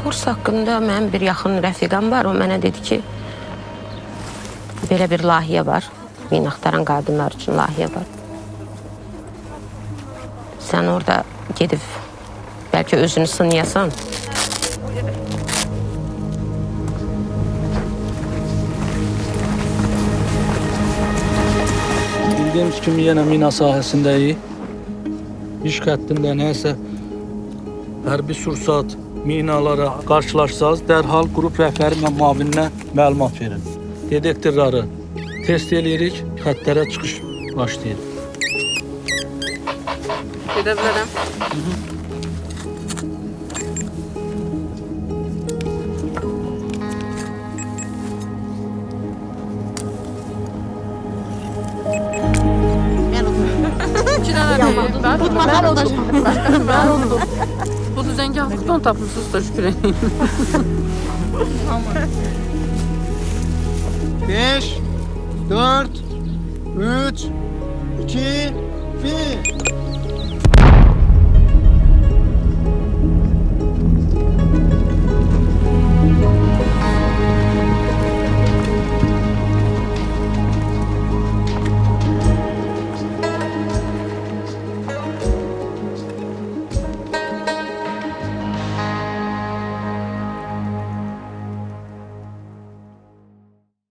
kurs haqqında mənim bir yaxın rəfiqam var. O mənə dedi ki, belə bir layihə var. Mina axtaran qadınlar üçün layihə var. Sən orada gedib bəlkə özünü sınayasan. Bildiğimiz kimi yine mina sahəsindəyik. İş xəttində nəyəsə hərbi sursat, minalara qarşılaşsanız dərhal qrup rəhbəri və müavininə məlumat verin. Detektorları test edirik, xəttlərə çıxış başlayır. Gedə bilərəm. Ben oldum. Bu düzəngahlıqdan tapmışsınız da şükür edeyim. 5, 4, 3, 2, 1.